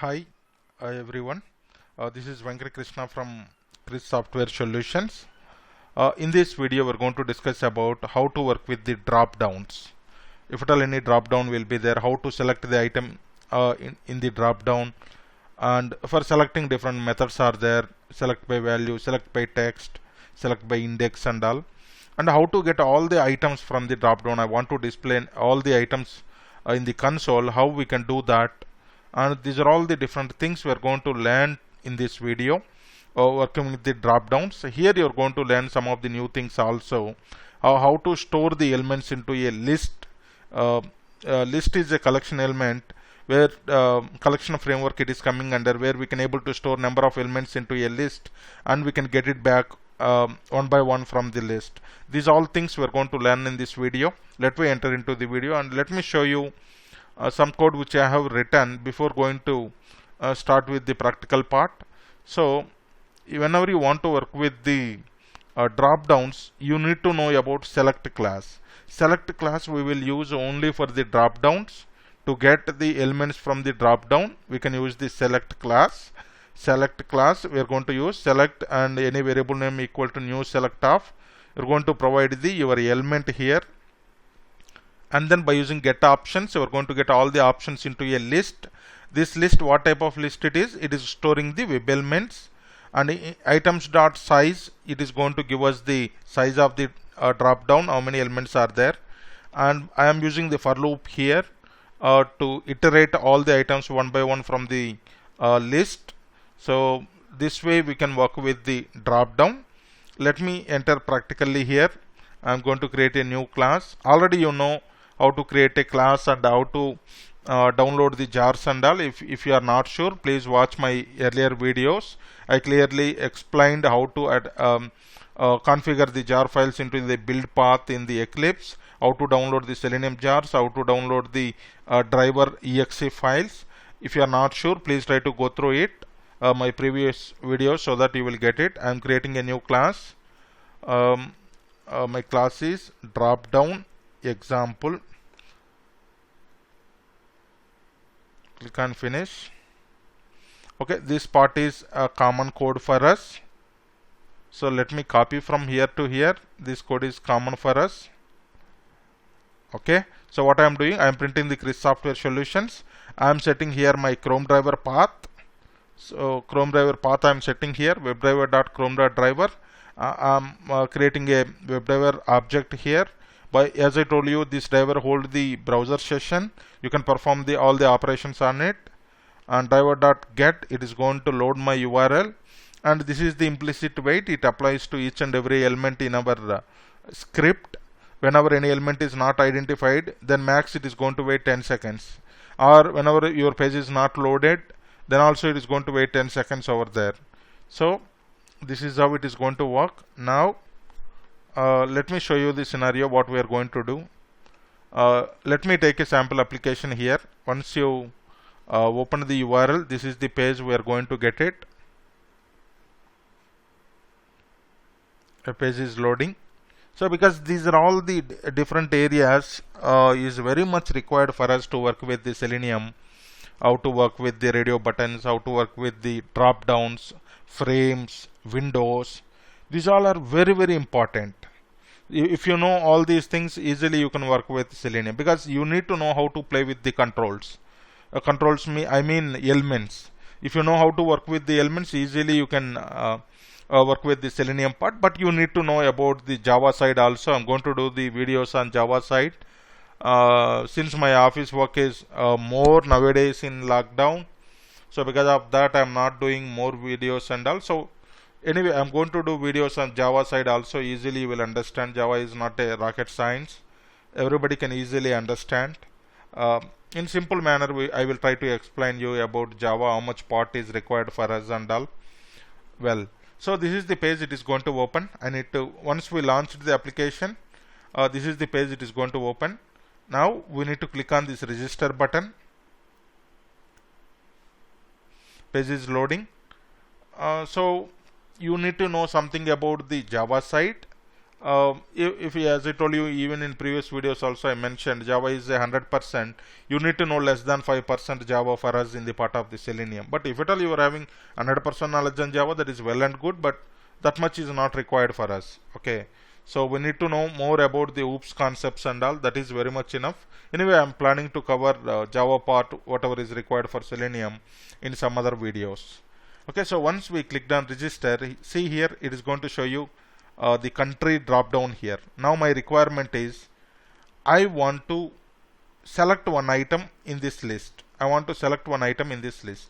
Hi everyone, this is Venkat Krishna from Chris Software Solutions. In this video we're going to discuss about how to work with the drop downs. If at all any drop down will be there, how to select the item in the drop down, and for selecting different methods are there: select by value, select by text, select by index and all, and how to get all the items from the drop down. I want to display all the items in the console, how we can do that. And these are all the different things we are going to learn in this video working with the drop downs. So here you are going to learn some of the new things also. How to store the elements into a list. List is a collection element where collection framework it is coming under, where we can able to store number of elements into a list and we can get it back one by one from the list. These all things we are going to learn in this video. Let me enter into the video and let me show you some code which I have written before going to start with the practical part. So whenever you want to work with the drop downs, you need to know about select class. Select class we will use only for the drop downs. To get the elements from the drop down, we can use the select class. Select class we are going to use select and any variable name equal to new select of. You are going to provide your element here, and then by using get options you are going to get all the options into a list. This list, what type of list it is storing the web elements. And items dot size, it is going to give us the size of the drop down, how many elements are there. And I am using the for loop here to iterate all the items one by one from the list. So this way we can work with the drop down. Let me enter practically here. I am going to create a new class. Already you know how to create a class and how to download the jars and all. If you are not sure, please watch my earlier videos. I clearly explained how to add, configure the jar files into the build path in the Eclipse, how to download the Selenium jars, how to download the driver exe files. If you are not sure, please try to go through it, my previous videos, so that you will get it. I am creating a new class. My class is drop down example. Click on finish. Okay, this part is a common code for us. So let me copy from here to here. This code is common for us. Okay, so what I am doing, I am printing the Chris Software Solutions. I am setting here my Chrome driver path. So Chrome driver path I am setting here, webdriver.chrome.driver. I am creating a WebDriver object here. But as I told you, this driver hold the browser session. You can perform all the operations on it. And driver.get, it is going to load my URL. And this is the implicit wait. It applies to each and every element in our script. Whenever any element is not identified, then max it is going to wait 10 seconds. Or whenever your page is not loaded, then also it is going to wait 10 seconds over there. So this is how it is going to work. Now let me show you the scenario what we are going to do. Let me take a sample application here. Once you open the URL, this is the page we are going to get it. A page is loading. So because these are all the different areas is very much required for us to work with the Selenium. How to work with the radio buttons, how to work with the drop downs, frames, windows. These all are very, very important. If you know all these things, easily you can work with Selenium, because you need to know how to play with the controls. I mean elements. If you know how to work with the elements, easily you can work with the Selenium part. But you need to know about the Java side also. I'm going to do the videos on Java side. Since my office work is more nowadays in lockdown, so because of that I'm not doing more videos and also. Anyway, I'm going to do videos on Java side also. Easily you will understand. Java is not a rocket science. Everybody can easily understand. In simple manner, I will try to explain you about Java, how much part is required for us and all. Well, so this is the page it is going to open. I need to, once we launched the application, this is the page it is going to open. Now we need to click on this register button. Page is loading. So you need to know something about the Java side. if as I told you, even in previous videos also I mentioned Java is 100%. You need to know less than 5% Java for us in the part of the Selenium. But if at all you are having 100% knowledge on Java, that is well and good, but that much is not required for us. Okay, so we need to know more about the OOPS concepts and all. That is very much enough. Anyway, I am planning to cover Java part, whatever is required for Selenium, in some other videos. Okay, so once we clicked on register, see here it is going to show you the country drop down here. Now my requirement is I want to select one item in this list. I want to select one item in this list.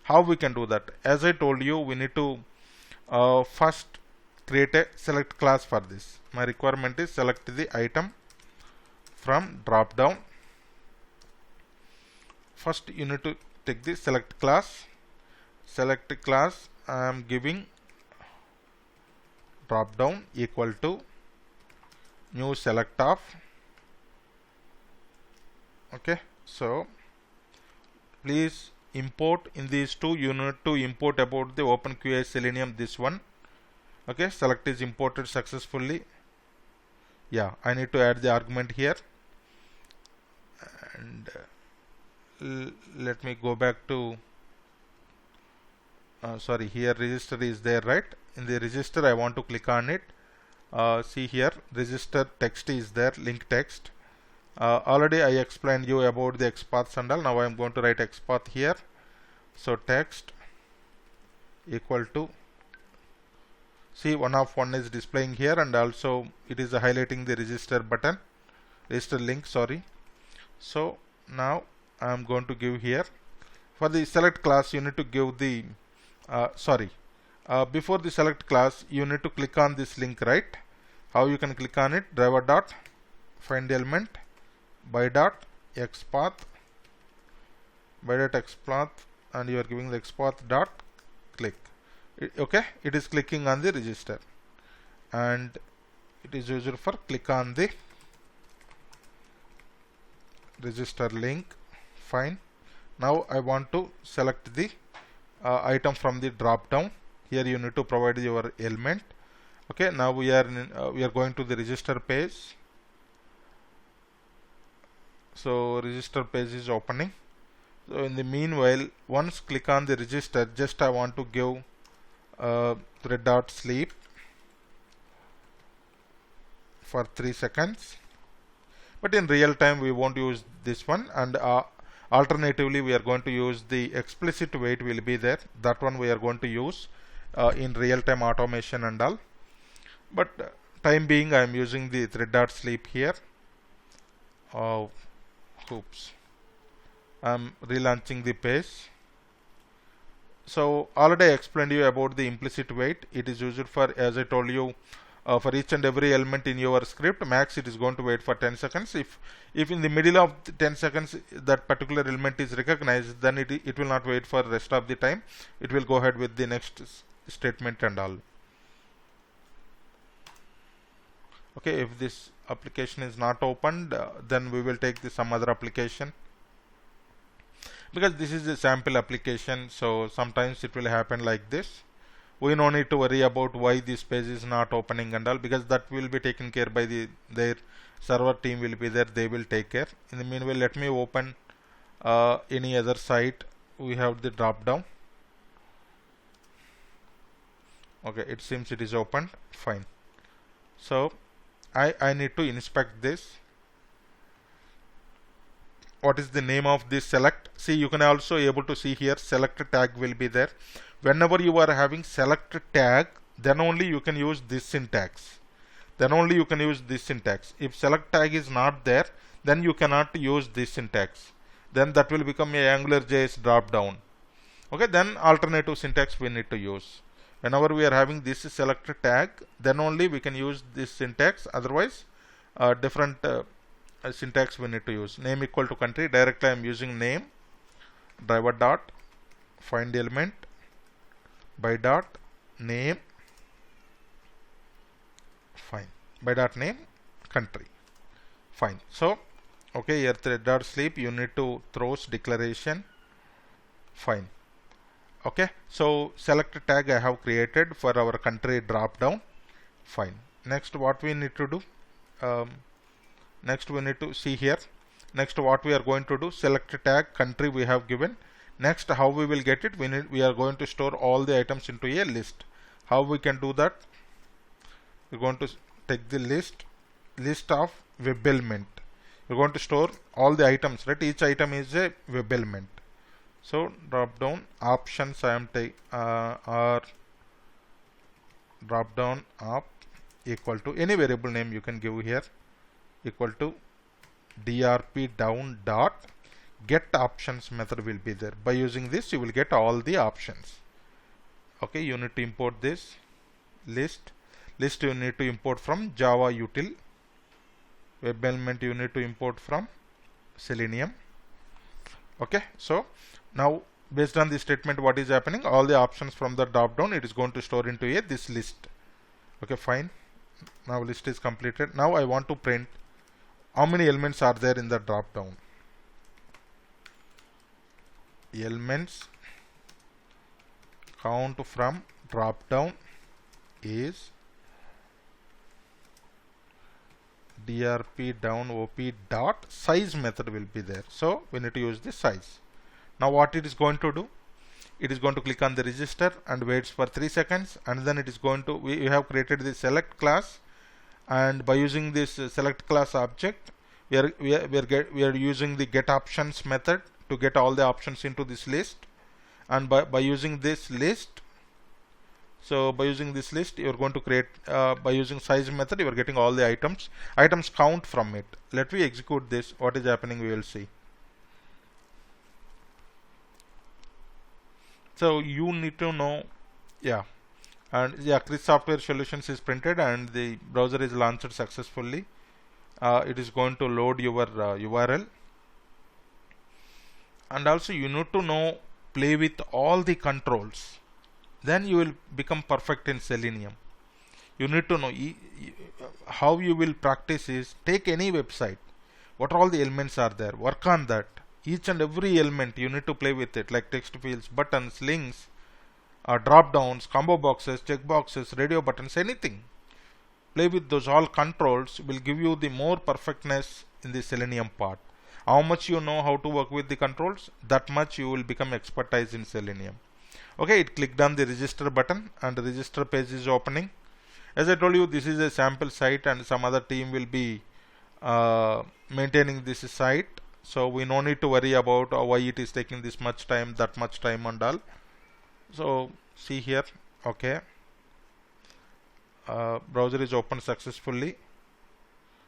How we can do that? As I told you, we need to first create a select class for this. My requirement is select the item from drop down. First you need to take the select class. Select class, I am giving drop down equal to new select of. Okay, so please import in these two. You need to import about the OpenQA Selenium, this one. Okay, select is imported successfully. Yeah, I need to add the argument here, and let me go back to sorry, here register is there, right? In the register I want to click on it. See here, register text is there, link text. Already I explained you about the XPaths and all. Now I am going to write XPath here. So text equal to, see, 1 of 1 is displaying here, and also it is highlighting the register button, register link, sorry. So now I am going to give here for the select class. You need to give the before the select class you need to click on this link, right? How you can click on it? Driver dot find element by dot XPath, by dot XPath, and you are giving the XPath dot click. Okay, it is clicking on the register, and it is used for click on the register link. Fine. Now I want to select the item from the drop down. Here you need to provide your element. Okay, now we are going to the register page. So register page is opening. So in the meanwhile, once click on the register, just I want to give thread dot sleep for 3 seconds. But in real time we won't use this one, and alternatively we are going to use the explicit wait will be there. That one we are going to use in real time automation and all. But time being I am using the thread dot sleep here. Oops, I am relaunching the page. So already I explained you about the implicit wait. It is used for, as I told you, for each and every element in your script, max it is going to wait for 10 seconds. If in the middle of the 10 seconds that particular element is recognized, then it will not wait for rest of the time. It will go ahead with the next statement and all. Okay, if this application is not opened, then we will take some other application, because this is a sample application, so sometimes it will happen like this. We no need to worry about why this page is not opening and all, because that will be taken care by their server team will be there. They will take care. In the meanwhile, let me open any other site. We have the drop down. Okay, it seems it is opened. Fine. So I need to inspect this. What is the name of this select? See, you can also able to see here select tag will be there. Whenever you are having select tag, then only you can use this syntax. If select tag is not there, then you cannot use this syntax. Then that will become a AngularJS drop down. Okay, then alternative syntax we need to use. Whenever we are having this select tag, then only we can use this syntax. Otherwise, different syntax we need to use. Name equal to country. Directly I am using name. Driver dot find element by dot name. Fine. By dot name country. Fine. So okay, here thread dot sleep, you need to throws declaration. Fine. Okay, so select tag I have created for our country drop down. Fine. Next, what we need to do, next we need to see here. Next, what we are going to do, select tag country we have given. Next, how we will get it, we are going to store all the items into a list. How we can do that? We're going to take the list of web element. We're going to store all the items, right? Each item is a web element. So drop down options I am taking or drop down op equal to any variable name you can give here, equal to drp down dot get options method will be there. By using this, you will get all the options. Okay, you need to import this list you need to import from Java util. Web element you need to import from Selenium. Okay, so now based on this statement, what is happening, all the options from the drop down it is going to store into this list. Okay, fine. Now list is completed. Now I want to print how many elements are there in the drop down. Elements count from drop down is drp down op dot size method will be there. So we need to use the size. Now what it is going to do, it is going to click on the register and waits for 3 seconds, and then it is going to, we have created the select class, and by using this select class object, we are using the get options method to get all the options into this list. And by using this list, so by using this list, you are going to create, by using size method, you are getting all the items count from it. Let me execute this. What is happening, we will see. So you need to know, yeah, and yeah, Chris Software Solutions is printed and the browser is launched successfully. It is going to load your URL, and also you need to know, play with all the controls. Then you will become perfect in Selenium. You need to know how you will practice is, take any website, what all the elements are there, work on that. Each and every element you need to play with it, like text fields, buttons, links, drop downs, combo boxes, check boxes, radio buttons, anything. Play with those all controls will give you the more perfectness in the Selenium part. How much you know how to work with the controls, that much you will become expertise in Selenium. Okay, it clicked on the register button and the register page is opening. As I told you, this is a sample site and some other team will be maintaining this site. So we no need to worry about why it is taking this much time, that much time and all. So see here, okay, browser is opened successfully.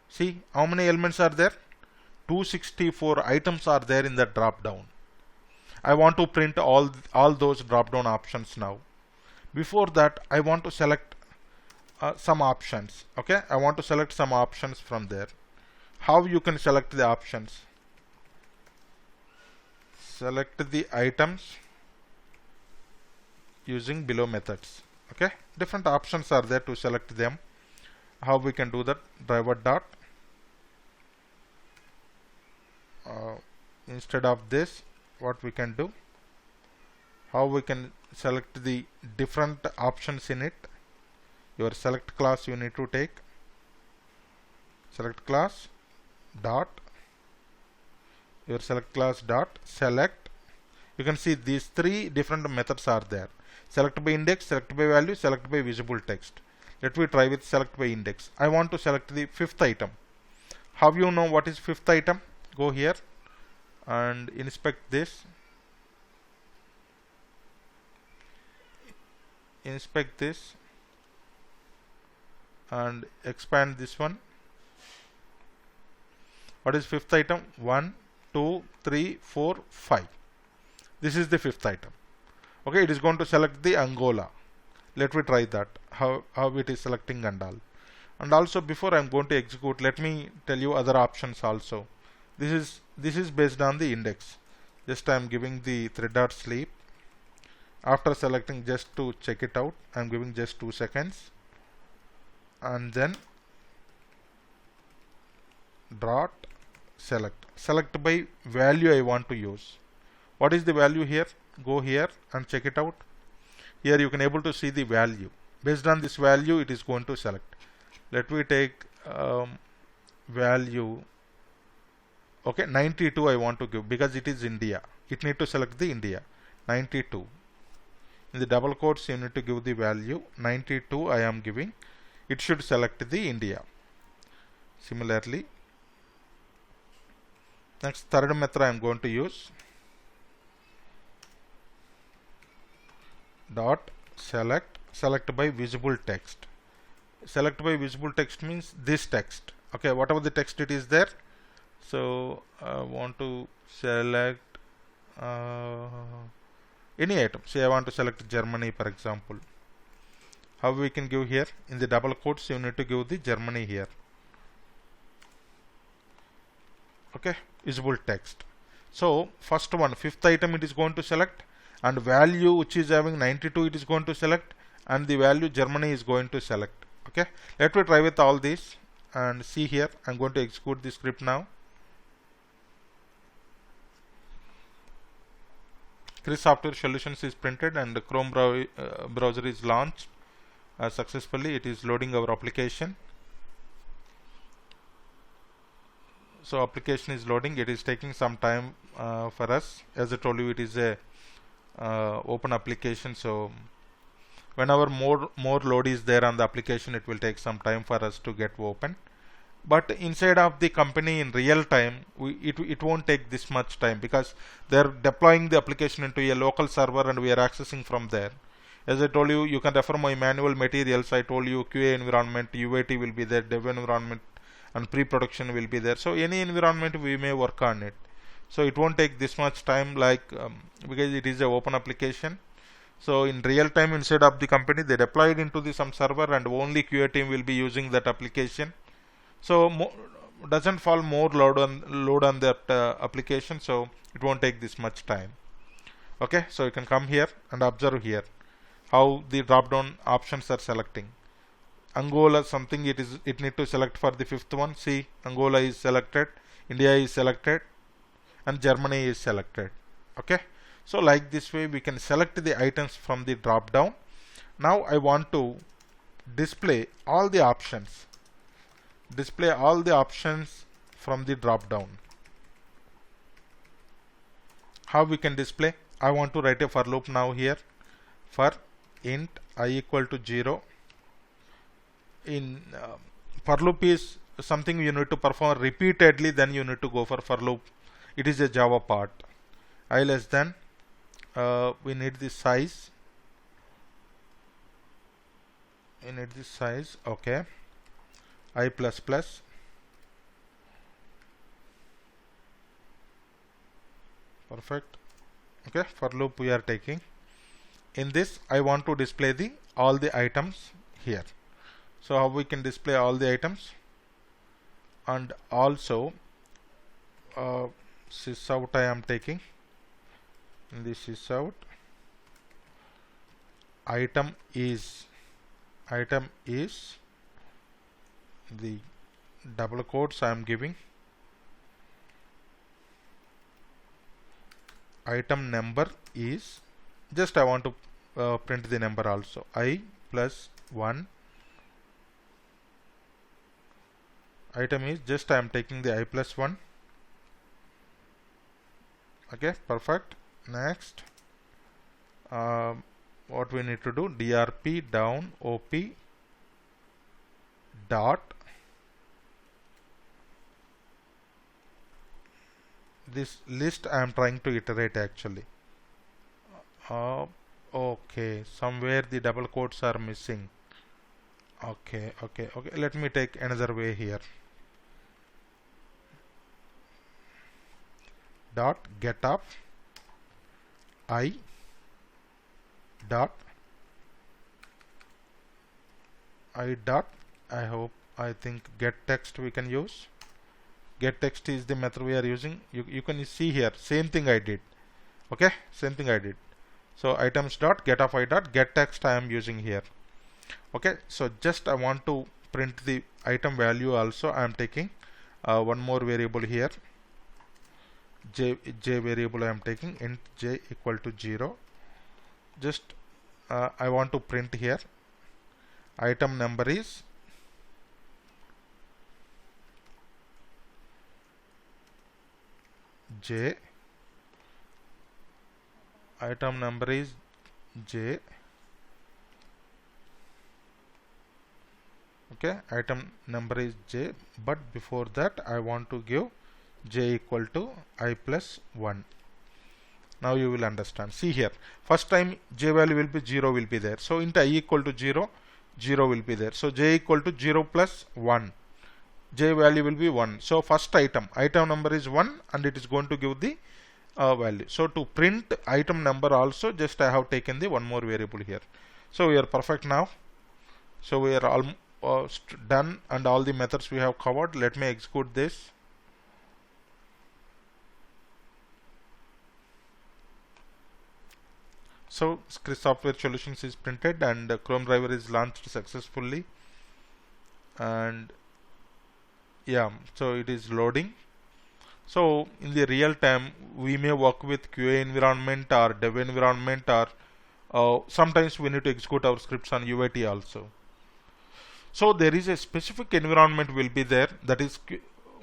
See how many elements are there? 264 items are there in the drop down. I want to print all those drop down options now. Before that, I want to select some options. Okay, I want to select some options from there. How you can select the options? Select the items using below methods. Okay, different options are there to select them. How we can do that? Driver dot. Instead of this, what we can do? How we can select the different options in it? Your select class you need to take. Select class dot. Your select class dot select. You can see these 3 different methods are there. Select by index, select by value, select by visible text. Let me try with select by index. I want to select the 5th item. How you know what is 5th item? Go here and inspect this. Inspect this and expand this one. What is 5th item? 1, 2, 3, 4, 5. This is the 5th item. Okay, it is going to select the Angola. Let me try that, how it is selecting and all. And also, before I am going to execute, let me tell you other options also. This is based on the index. Just I am giving the thread.sleep. After selecting, just to check it out, I am giving just 2 seconds. And then dot select. Select by value I want to use. What is the value here? Go here and check it out. Here you can able to see the value. Based on this value, it is going to select. Let me take value. Okay, 92 I want to give because it is India. It need to select the India. 92. In the double quotes you need to give the value 92 I am giving. It should select the India. Similarly, next third method I am going to use dot select by visible text. Select by visible text means this text. Okay, whatever the text it is there. So I want to select any item. Say I want to select Germany, for example. How we can give here? In the double quotes you need to give the Germany here. Okay, visible text. So first one, fifth item it is going to select, and value which is having 92 it is going to select, and the value Germany is going to select. Okay, let me try with all these and see here. I'm going to execute the script now. Chris Software Solutions is printed and the Chrome browser is launched successfully. It is loading our application. So application is loading. It is taking some time for us. As I told you, it is a open application. So whenever more load is there on the application, it will take some time for us to get open. But inside of the company in real time, it won't take this much time because they're deploying the application into a local server and we are accessing from there. As I told you, you can refer my manual materials. I told you QA environment, UAT will be there, dev environment, and pre-production will be there. So any environment we may work on it. So it won't take this much time, like because it is an open application. So in real time inside of the company, they deployed into some server and only QA team will be using that application. So doesn't fall more load on that application, so it won't take this much time. Okay, so you can come here and observe here how the drop down options are selecting. Angola something it need to select for the fifth one. See, Angola is selected, India is selected, and Germany is selected. Okay, so like this way we can select the items from the drop down. Now I want to display all the options. Display all the options from the drop down. How we can display? I want to write a for loop now here. For int I equal to 0. In for loop is something you need to perform repeatedly, then you need to go for loop. It is a Java part. I less than we need the size. We need the size. Okay. I plus plus. Perfect. Okay, for loop we are taking. In this I want to display all the items here. So how we can display all the items? And also sysout I am taking. In this sysout, item is the double quotes I am giving. Item number is just I want to print the number also. I plus 1. Item is just I am taking the I plus 1. Okay, perfect. Next, what we need to do? drp down op dot this list I am trying to iterate actually. Okay, somewhere the double quotes are missing. Okay, let me take another way here. Dot get of I dot I think get text we can use. Get text is the method we are using. You can see here same thing I did. Okay, same thing I did. So items dot get of I dot get text I am using here. Okay, so just I want to print the item value also. I am taking one more variable here. J variable I am taking, int j equal to 0. Just I want to print here item number is J, item number is J, okay, item number is J, but before that I want to give J equal to I plus 1. Now you will understand. See here, first time J value will be 0 will be there. So into I equal to 0, 0 will be there. So J equal to 0 plus 1. J value will be 1. So first item number is 1 and it is going to give the value. So to print item number also, just I have taken the one more variable here. So we are perfect now. So we are almost done and all the methods we have covered. Let me execute this. So Chris Software Solutions is printed and Chrome driver is launched successfully, and yeah, so it is loading. So in the real time we may work with QA environment or dev environment, or sometimes we need to execute our scripts on UAT also. So there is a specific environment will be there, that is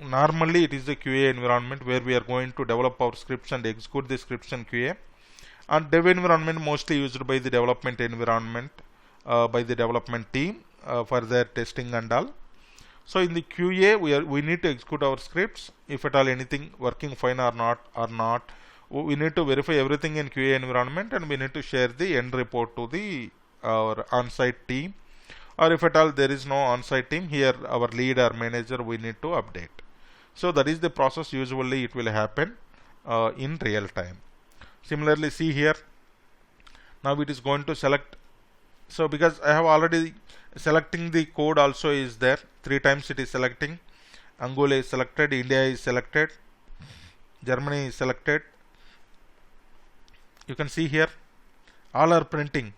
normally it is the QA environment where we are going to develop our scripts and execute the scripts in QA. And dev environment mostly used by the development environment, by the development team for their testing and all. So in the QA we need to execute our scripts. If at all anything working fine or not, we need to verify everything in QA environment and we need to share the end report to the our on-site team. Or if at all there is no on-site team, here our lead or manager we need to update. So that is the process. Usually it will happen in real time. Similarly, see here, now it is going to select. So because I have already selecting the code also is there, 3 times it is selecting. Angola is selected, India is selected, Germany is selected. You can see here all are printing.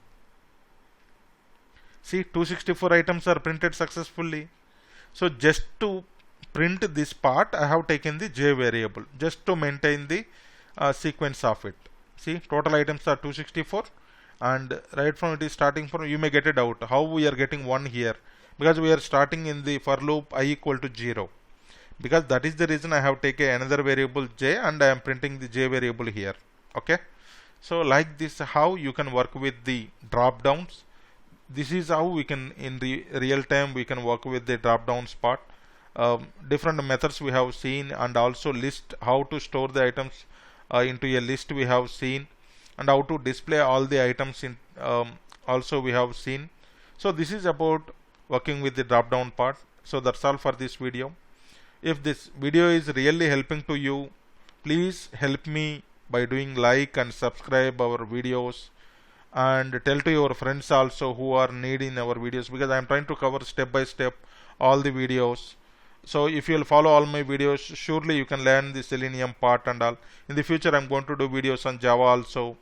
See, 264 items are printed successfully. So just to print this part I have taken the J variable just to maintain the sequence of it. See, total items are 264 and right from it is starting from, you may get a doubt how we are getting 1 here, because we are starting in the for loop I equal to 0, because that is the reason I have taken another variable J and I am printing the J variable here. Okay, so like this how you can work with the drop downs. This is how we can in real time we can work with the drop downs part. Different methods we have seen, and also list, how to store the items into a list we have seen, and how to display all the items in also we have seen. So this is about working with the drop down part. So that's all for this video. If this video is really helping to you, please help me by doing like and subscribe our videos, and tell to your friends also who are needing our videos, because I am trying to cover step by step all the videos. So if you will follow all my videos, surely you can learn the Selenium part and all. In the future I'm going to do videos on Java also,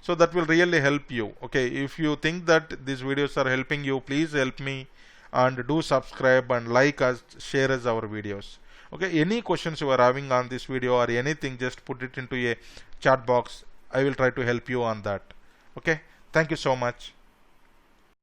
so that will really help you. Okay, if you think that these videos are helping you, please help me and do subscribe and like us, share us our videos. Okay, any questions you are having on this video or anything, just put it into a chat box. I will try to help you on that. Okay, thank you so much.